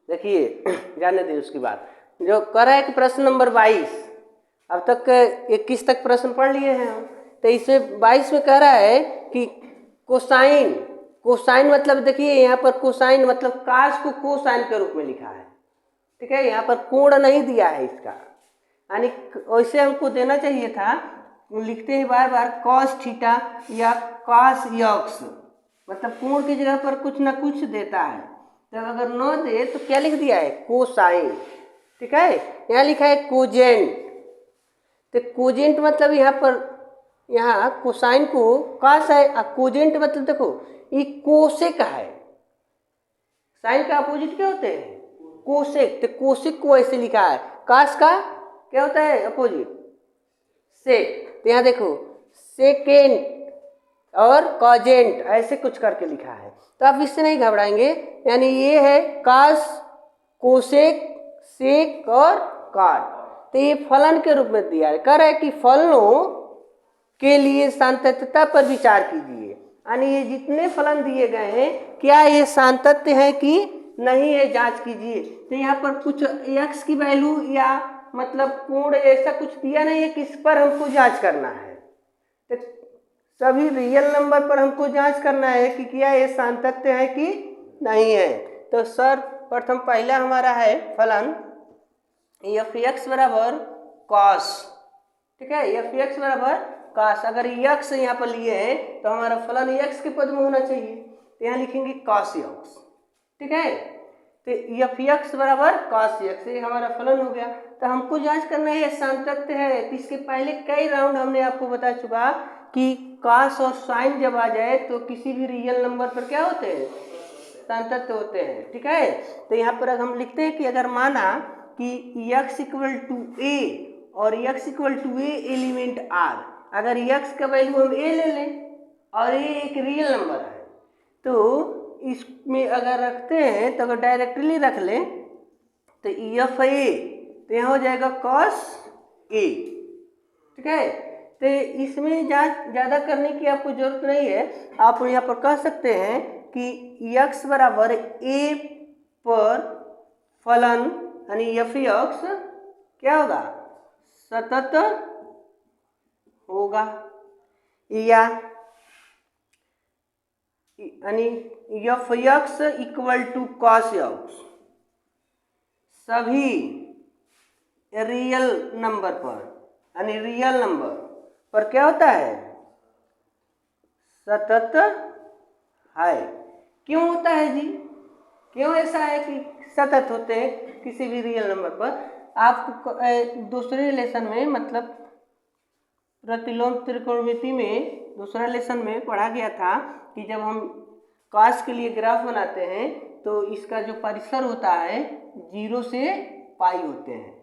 देखिए जाने दे उसकी बात। जो कर रहा है कि प्रश्न नंबर 22, अब तक 21 तक प्रश्न पढ़ लिए हैं हम। तो इसमें 22 में कह रहा है कि कोसाइन, कोसाइन मतलब देखिए यहाँ पर कोसाइन मतलब काश को कोसाइन के रूप में लिखा है, ठीक है। यहाँ पर कोण नहीं दिया है इसका, यानी वैसे हमको देना चाहिए था, लिखते हैं बार बार कॉस थीटा या कॉस यक्स, मतलब कोण की जगह पर कुछ ना कुछ देता है। तो अगर न दे तो क्या लिख दिया है, कोसाइन, ठीक है। यहाँ लिखा है कोजेंट, तो कोजेंट मतलब यहाँ पर, यहाँ कोसाइन को कॉस है और कोजेंट मतलब देखो ये कोसेक है। साइन का अपोजिट क्या होते हैं, कोसेक, तो कोसेक को ऐसे लिखा है। कॉस का क्या होता है अपोजिट, सेक। तो यहाँ देखो सेकेंड और कॉजेंट ऐसे कुछ करके लिखा है, तो आप इससे नहीं घबराएंगे। यानी ये है कॉस, कोसेक, सेक और कॉट। तो ये फलन के रूप में दिया है। कह रहा है कि फलनों के लिए सांतत्यता पर विचार कीजिए, यानी ये जितने फलन दिए गए हैं क्या ये सांतत्य है कि नहीं है, जांच कीजिए। तो यहाँ पर कुछ x की वैल्यू या मतलब कोण ऐसा कुछ दिया नहीं है, किस पर हमको जांच करना है। तो सभी रियल नंबर पर हमको जांच करना है कि क्या ये सांतत्य है कि नहीं है। तो सर प्रथम पहला हमारा है फलन एफ एक्स बराबर कॉस, ठीक है। एफ एक्स बराबर कॉस, अगर यक्स यहाँ पर लिए हैं तो हमारा फलन यक्स के पद में होना चाहिए, तो यहाँ लिखेंगे कॉस यक्स, ठीक है। तो एफ एक्स बराबर कॉस यक्स, ये हमारा फलन हो गया। तो हमको जांच करना है ये सांतत्य है। तो इसके पहले कई राउंड हमने आपको बता चुका कि कॉस और साइन जब आ जाए तो किसी भी रियल नंबर पर क्या होते हैं, सांतत्य होते हैं, ठीक है। तो यहाँ पर हम लिखते हैं कि अगर माना कि x इक्वल टू ए और x equal to a element r, अगर x का वैल्यू हम a ले लें और a एक रियल नंबर है, तो इसमें अगर रखते हैं तो अगर डायरेक्टली रख लें तो एफ ए, तो यहाँ हो जाएगा कॉस ए, ठीक है। तो इसमें जांच ज़्यादा करने की आपको जरूरत नहीं है। आप यहाँ पर कह सकते हैं कि x बराबर a पर फलन यानी एफ एक्स क्या होगा, सतत होगा, या यानी f x equal to cos x सभी रियल नंबर पर, यानी रियल नंबर पर क्या होता है, सतत है। क्यों होता है जी, क्यों ऐसा है कि सतत होते हैं किसी भी रियल नंबर पर। आपको दूसरे लेसन में मतलब प्रतिलोम त्रिकोणमिति में दूसरा लेसन में पढ़ा गया था कि जब हम कॉस के लिए ग्राफ बनाते हैं तो इसका जो परिसर होता है 0 से पाई होते हैं,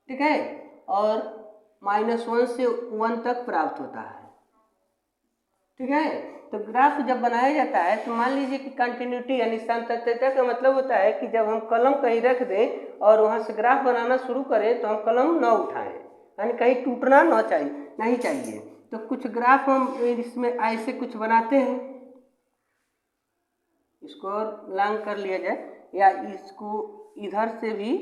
ठीक है, और -1 से 1 तक प्राप्त होता है, ठीक है। तो ग्राफ जब बनाया जाता है तो मान लीजिए कि कंटिन्यूटी यानी सांतत्यता का मतलब होता है कि जब हम कलम कहीं रख दें और वहाँ से ग्राफ बनाना शुरू करें तो हम कलम न उठाएं, यानी कहीं टूटना नहीं चाहिए। तो कुछ ग्राफ हम इसमें ऐसे कुछ बनाते हैं, इसको और लॉन्ग कर लिया जाए या इसको इधर से भी,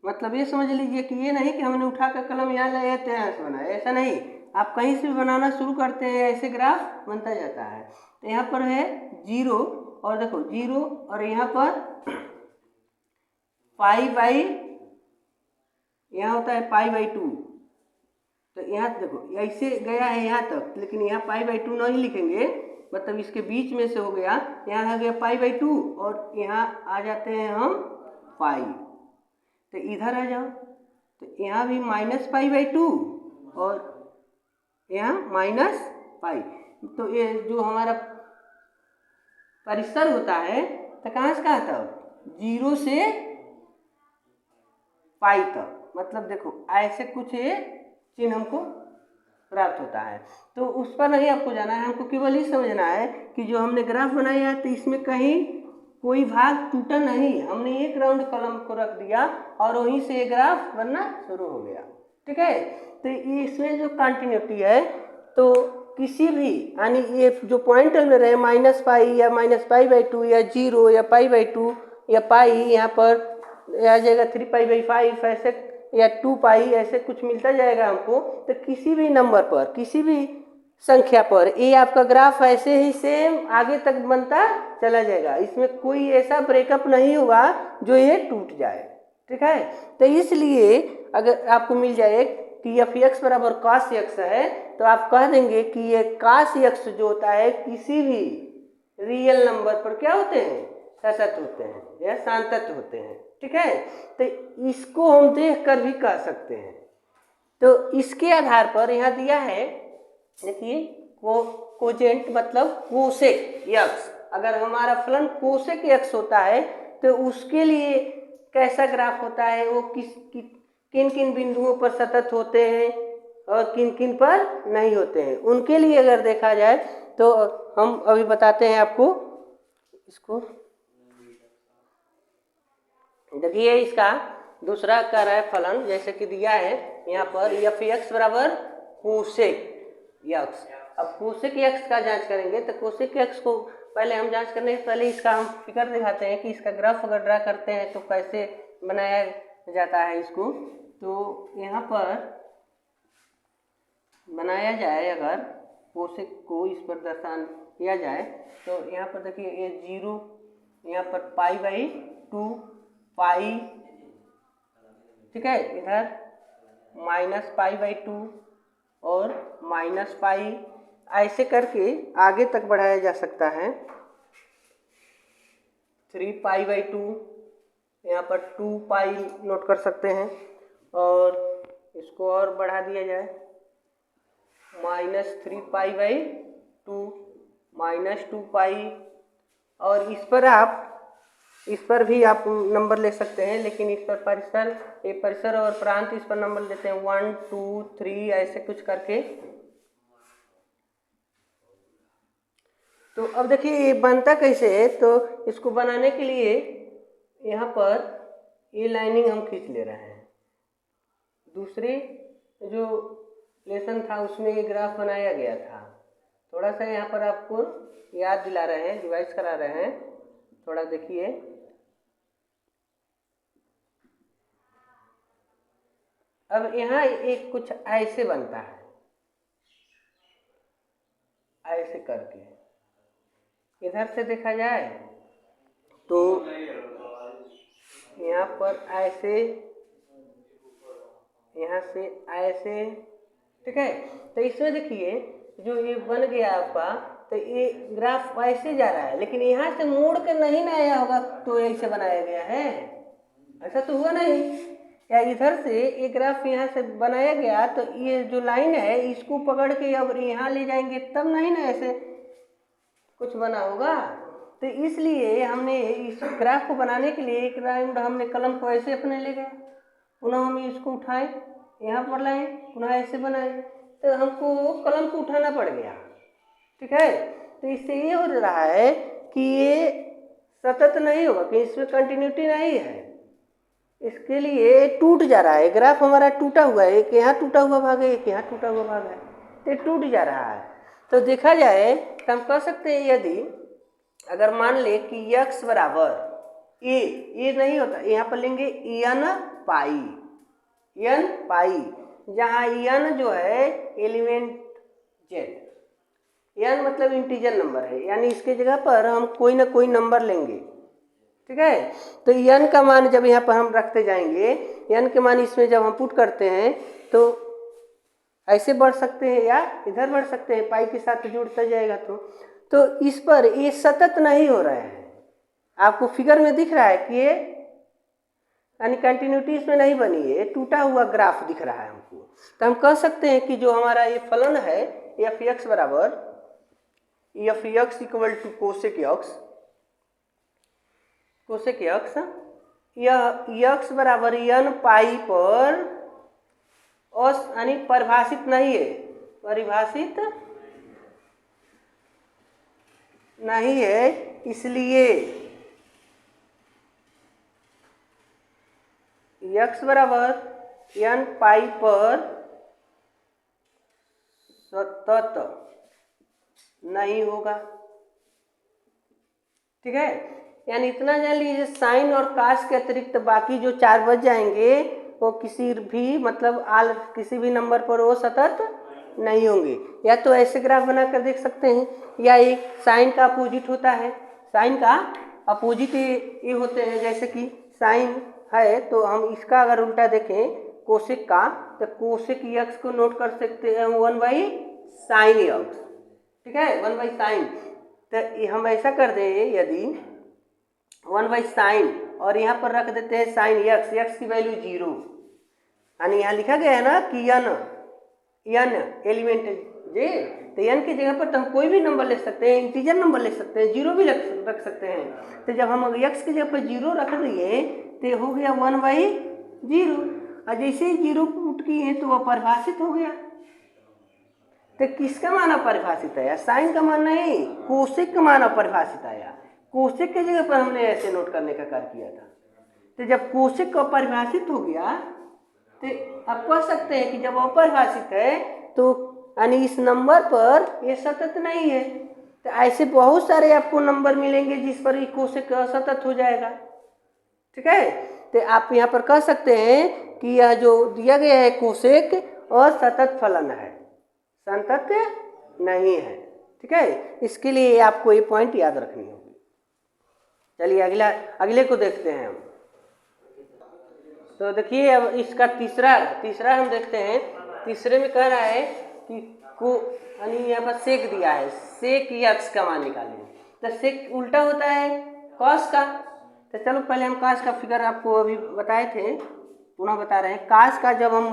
मतलब ये समझ लीजिए कि ये नहीं कि हमने उठा कर कलम यहाँ लगाया तो यहाँ से बनाया, ऐसा नहीं। आप कहीं से भी बनाना शुरू करते हैं ऐसे ग्राफ बनता जाता है। तो यहाँ पर है 0 और देखो 0 और यहाँ पर पाई बाई, यहाँ होता है पाई बाई 2। तो यहाँ देखो ऐसे गया है यहाँ तक, लेकिन यहाँ पाई बाई 2 नहीं लिखेंगे, मतलब इसके बीच में से हो गया, यहाँ आ गया पाई बाई 2 और यहाँ आ जाते हैं हम पाई। तो इधर आ जाओ तो यहाँ भी -पाई/2 और यहाँ -पाई। तो ये जो हमारा परिसर होता है तो कहाँ से कहाँ तक, 0 से पाई तक, मतलब देखो ऐसे कुछ ये चिन्ह हमको प्राप्त होता है। तो उस पर नहीं आपको जाना है, हमको केवल ये समझना है कि जो हमने ग्राफ बनाया है तो इसमें कहीं कोई भाग टूटा नहीं, हमने एक राउंड कलम को रख दिया और वहीं से ये ग्राफ बनना शुरू हो गया, ठीक है। तो इसमें जो कंटिन्यूटी है तो किसी भी यानी ये जो पॉइंट में रहे -पाई या -पाई/2 या 0 या पाई/2 या पाई, यहाँ पर आ जाएगा 3π/5 ऐसे, या 2π ऐसे कुछ मिलता जाएगा हमको। तो किसी भी नंबर पर, किसी भी संख्या पर ये आपका ग्राफ ऐसे ही सेम आगे तक बनता चला जाएगा, इसमें कोई ऐसा ब्रेकअप नहीं होगा जो ये टूट जाए। ठीक है, तो इसलिए अगर आपको मिल जाए कि f(x) बराबर cos x है, तो आप कह देंगे कि ये cos x जो होता है किसी भी रियल नंबर पर क्या होते हैं, सतत होते हैं या सांतत होते हैं। ठीक है, तो इसको हम देख कर भी कह सकते हैं। तो इसके आधार पर यहाँ दिया है, देखिए कोजेंट मतलब कोसेक x, अगर हमारा फलन कोसेक x होता है तो उसके लिए कैसा ग्राफ होता है, वो किन किन बिंदुओं पर सतत होते हैं और किन किन पर नहीं होते हैं, उनके लिए अगर देखा जाए तो हम अभी बताते हैं आपको। इसको देखिए, इसका दूसरा कर रहा है फलन, जैसे कि दिया है यहाँ पर f(x) बराबर कोसेक x। अब कोसेक x का जांच करेंगे तो कोसेक x को पहले हम जांच करने से पहले इसका हम फिगर दिखाते हैं कि इसका ग्राफ अगर ड्रा करते हैं तो कैसे बनाया जाता है इसको। तो यहाँ पर बनाया जाए, अगर कोसेक को इस पर दर्शान किया जाए तो यहाँ पर देखिए ये 0, यहाँ पर π/2 पाई, ठीक है, इधर -π/2 और -π, ऐसे करके आगे तक बढ़ाया जा सकता है। 3π/2, यहाँ पर 2π नोट कर सकते हैं, और इसको और बढ़ा दिया जाए -3π/2 -2π, और इस पर भी आप नंबर ले सकते हैं, लेकिन इस पर परिसर और प्रांत इस पर नंबर लेते हैं 1 2 3 ऐसे कुछ करके। तो अब देखिए ये बनता कैसे है, तो इसको बनाने के लिए यहाँ पर ये लाइनिंग हम खींच ले रहे हैं। दूसरे जो लेसन था उसमें ये ग्राफ बनाया गया था, थोड़ा सा यहाँ पर आपको याद दिला रहे हैं, रिवाइज करा रहे हैं, थोड़ा देखिए। अब यहाँ एक कुछ ऐसे बनता है, ऐसे करके इधर से देखा जाए तो यहाँ पर ऐसे, यहाँ से ऐसे, ठीक है। तो इसमें देखिए जो ये बन गया आपका, तो ये ग्राफ ऐसे जा रहा है, लेकिन यहाँ से मोड़ के नहीं ना आया होगा तो ऐसे बनाया गया है, ऐसा तो हुआ नहीं। या इधर से एक ग्राफ यहाँ से बनाया गया, तो ये जो लाइन है इसको पकड़ के अब यहाँ ले जाएंगे तब नहीं ना ऐसे कुछ बना होगा। तो इसलिए हमने इस ग्राफ को बनाने के लिए एक राउंड हमने कलम को ऐसे अपने ले गए, पुनः हम इसको उठाए यहाँ पर लाए, पुनः ऐसे बनाए, तो हमको कलम को उठाना पड़ गया। ठीक है, तो इससे ये हो रहा है कि ये सतत नहीं होगा, कि इसमें कंटिन्यूटी नहीं है, इसके लिए टूट जा रहा है। ग्राफ हमारा टूटा हुआ है, एक यहाँ टूटा हुआ भाग है, एक यहाँ टूटा हुआ भाग है, तो टूट जा रहा है। तो देखा जाए तो हम कह सकते हैं, यदि अगर मान ले कि x बराबर ये नहीं होता, यहाँ पर लेंगे n पाई, जहाँ n जो है एलिमेंट z, n मतलब इंटीजर नंबर है, यानी इसके जगह पर हम कोई ना कोई नंबर लेंगे। ठीक है, तो n का मान जब यहाँ पर हम रखते जाएंगे, n के मान इसमें जब हम पुट करते हैं तो ऐसे बढ़ सकते हैं या इधर बढ़ सकते हैं, पाई के साथ जुड़ता जाएगा। तो इस पर ये सतत नहीं हो रहा है, आपको फिगर में दिख रहा है कि ये यानी कंटिन्यूटी इसमें नहीं बनी है, टूटा हुआ ग्राफ दिख रहा है हमको। तो हम कह सकते हैं कि जो हमारा ये फलन है f(x) बराबर f(x) equal to cosec x, यह x बराबर n पाई पर यानी परिभाषित नहीं है, परिभाषित नहीं है, इसलिए x बराबर n पाई पर सतत नहीं होगा। ठीक है, यानी इतना जान लीजिए साइन और कास के अतिरिक्त बाकी जो 4 बच जाएंगे वो किसी भी मतलब किसी भी नंबर पर वो सतत नहीं होंगे। या तो ऐसे ग्राफ बनाकर देख सकते हैं, या एक साइन का अपोजिट होता है, साइन का अपोजिट ये होते हैं, जैसे कि साइन है तो हम इसका अगर उल्टा देखें कोसेक का, तो कोसेक यक्स को नोट कर सकते हैं 1/sin यक्स, ठीक है, 1/sin। तो हम ऐसा कर दें, यदि 1/sin और यहाँ पर रख देते हैं साइन यक्स, यक्स की वैल्यू 0, यानी यहाँ लिखा गया है ना कि यन एलिमेंट जे, तो यन की जगह पर तो हम कोई भी नंबर लिख सकते हैं, इंटीजर नंबर लिख सकते हैं, 0 भी रख सकते हैं। तो जब हम यक्स की जगह पर 0 रख दिए तो हो गया 1/0, और जैसे ही 0 पुट किए तो वह परिभाषित हो गया। तो किसका मान अपरिभाषित आया? साइन का मान नहीं, कोसेक का मान अपरिभाषित आया। कोसेक की जगह पर हमने ऐसे नोट करने का कार्य किया था। तो जब कोसेक को अपरिभाषित हो गया तो आप कह सकते हैं कि जब अपरिभाषित है तो यानी इस नंबर पर ये सतत नहीं है। तो ऐसे बहुत सारे आपको नंबर मिलेंगे जिस पर ये कोसेक असतत हो जाएगा, ठीक है। तो आप यहाँ पर कह सकते हैं कि यह जो दिया गया है कोसेक असतत फलन है, संतत नहीं है, ठीक है। इसके लिए आपको ये पॉइंट याद रखनी होगी। चलिए अगले को देखते हैं हम। तो देखिए अब इसका तीसरा हम देखते हैं। तीसरे में कह रहा है कि को यानी यहाँ पर सेक दिया है, सेक यक्स का मान निकालें। तो सेक उल्टा होता है कॉस का। तो चलो पहले हम कास का फिगर आपको अभी बताए थे, पुनः बता रहे हैं। कास का जब हम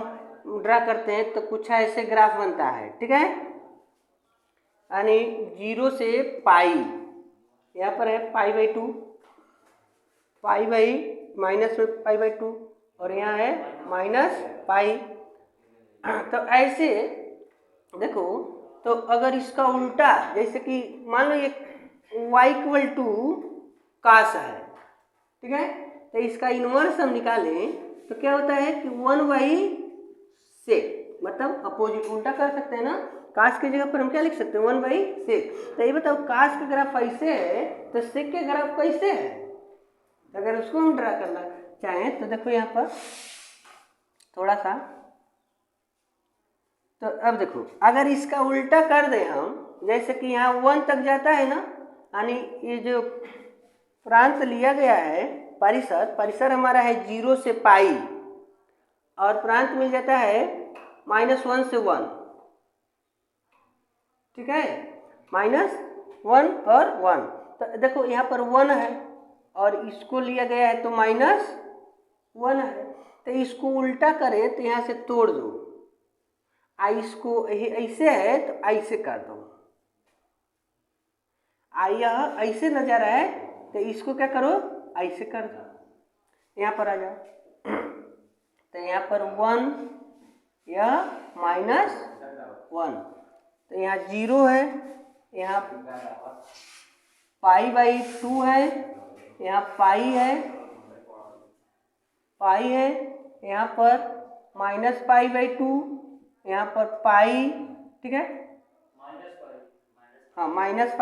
ड्रा करते हैं तो कुछ ऐसे ग्राफ बनता है, ठीक है, यानी 0 से पाई, यहाँ पर है π/2, पाई बाई माइनस में π/2, और यहाँ है -π। तो ऐसे देखो, तो अगर इसका उल्टा, जैसे कि मान लो ये y = कास है, ठीक है, तो इसका इनवर्स हम निकालें तो क्या होता है कि 1/sec, मतलब अपोजिट उल्टा कर सकते हैं ना। कास की जगह पर हम क्या लिख सकते हैं 1/sec। तो ये बताओ कास का ग्राफ ऐसे है तो सेक के ग्राफ कैसे है? अगर उसको हम ड्रा करना चाहें तो देखो यहाँ पर थोड़ा सा, तो अब देखो अगर इसका उल्टा कर दें हम, जैसे कि यहाँ 1 तक जाता है ना, यानी ये जो प्रांत लिया गया है परिसर हमारा है 0 से पाई, और प्रांत मिल जाता है -1 से 1, ठीक है, -1 और 1। तो देखो यहाँ पर 1 है और इसको लिया गया है तो -1 है। तो इसको उल्टा करें तो यहाँ से तोड़ दो, आई इसको ऐसे है तो ऐसे कर दो, आई यह ऐसे नजर है तो इसको क्या करो ऐसे कर दो, यहाँ पर आ जाओ। तो यहाँ पर 1 या -1, तो यहाँ 0 है, यहाँ π/2 है, यहाँ पाई है, यहाँ पर -π/2, यहाँ पर पाई, ठीक है, हाँ -π,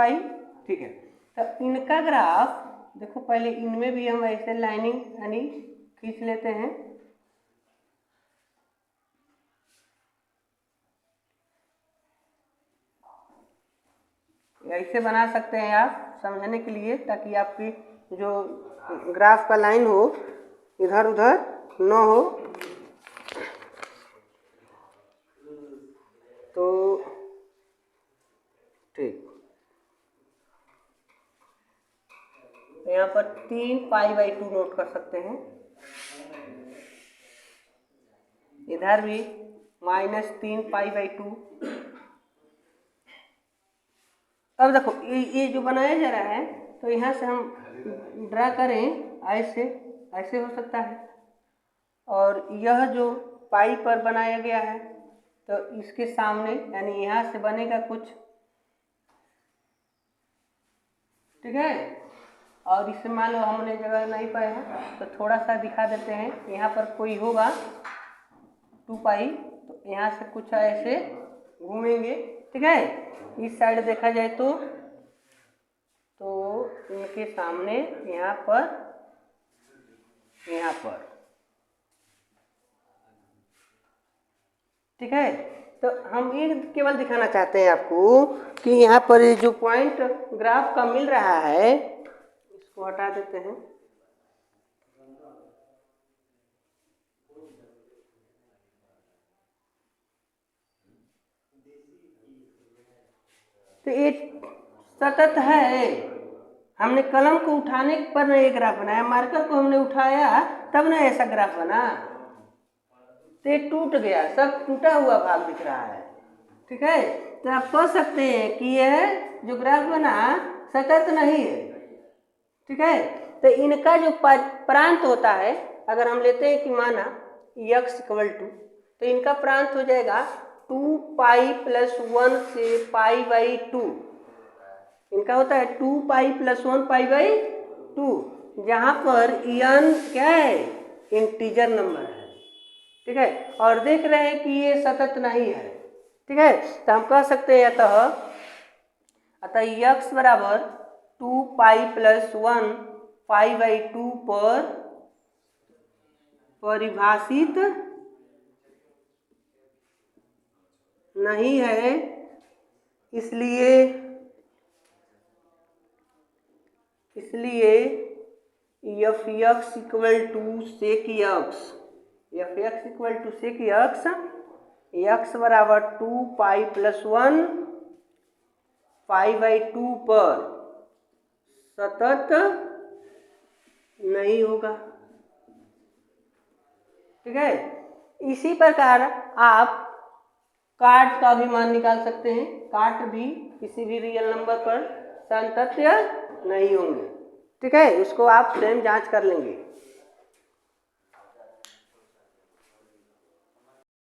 ठीक है। तो इनका ग्राफ देखो, पहले इनमें भी हम ऐसे लाइनिंग यानी खींच लेते हैं। ऐसे बना सकते हैं आप समझने के लिए, ताकि आपकी जो ग्राफ का लाइन हो इधर उधर न हो। तो ठीक, यहाँ पर 3π/2 नोट कर सकते हैं, इधर भी -3π/2। अब देखो ये जो बनाया जा रहा है, तो यहाँ से हम ड्रा करें ऐसे हो सकता है, और यह जो पाई पर बनाया गया है तो इसके सामने यानी यहाँ से बनेगा कुछ, ठीक है। और इससे मान लो हमने जगह नहीं पाया तो थोड़ा सा दिखा देते हैं, यहाँ पर कोई होगा 2π, तो यहाँ से कुछ ऐसे घूमेंगे, ठीक है। इस साइड देखा जाए तो इनके सामने यहाँ पर ठीक है। तो हम ये केवल दिखाना चाहते हैं आपको कि यहाँ पर ये जो पॉइंट ग्राफ का मिल रहा है, इसको हटा देते हैं। तो ये सतत है, हमने कलम को उठाने पर ना ये ग्राफ बनाया, मार्कर को हमने उठाया तब ना ऐसा ग्राफ बना। तो ये टूट गया, सब टूटा हुआ भाग दिख रहा है, ठीक है। तो आप कह सकते हैं कि यह जो ग्राफ बना सतत नहीं है, ठीक है। तो इनका जो प्रांत होता है, अगर हम लेते हैं कि माना x इक्वल टू, तो इनका प्रांत हो जाएगा 2 पाई प्लस 1 से पाई बाई 2। इनका होता है 2 पाई प्लस 1 पाई बाई 2, जहाँ पर n क्या है, इंटीजर नंबर है, ठीक है। और देख रहे हैं कि ये सतत नहीं है, ठीक है। तो हम कह सकते हैं अतः x बराबर 2 पाई प्लस 1 पाई बाई 2 पर परिभाषित नहीं है, इसलिए f x equal to sec x, f x equal to sec x, x बराबर 2 पाई प्लस 1 पाई बाई 2 पर सतत नहीं होगा, ठीक है। इसी प्रकार आप काट का भी मान निकाल सकते हैं, काट भी किसी भी रियल नंबर पर संतत्य नहीं होंगे, ठीक है। उसको आप स्वयं जांच कर लेंगे।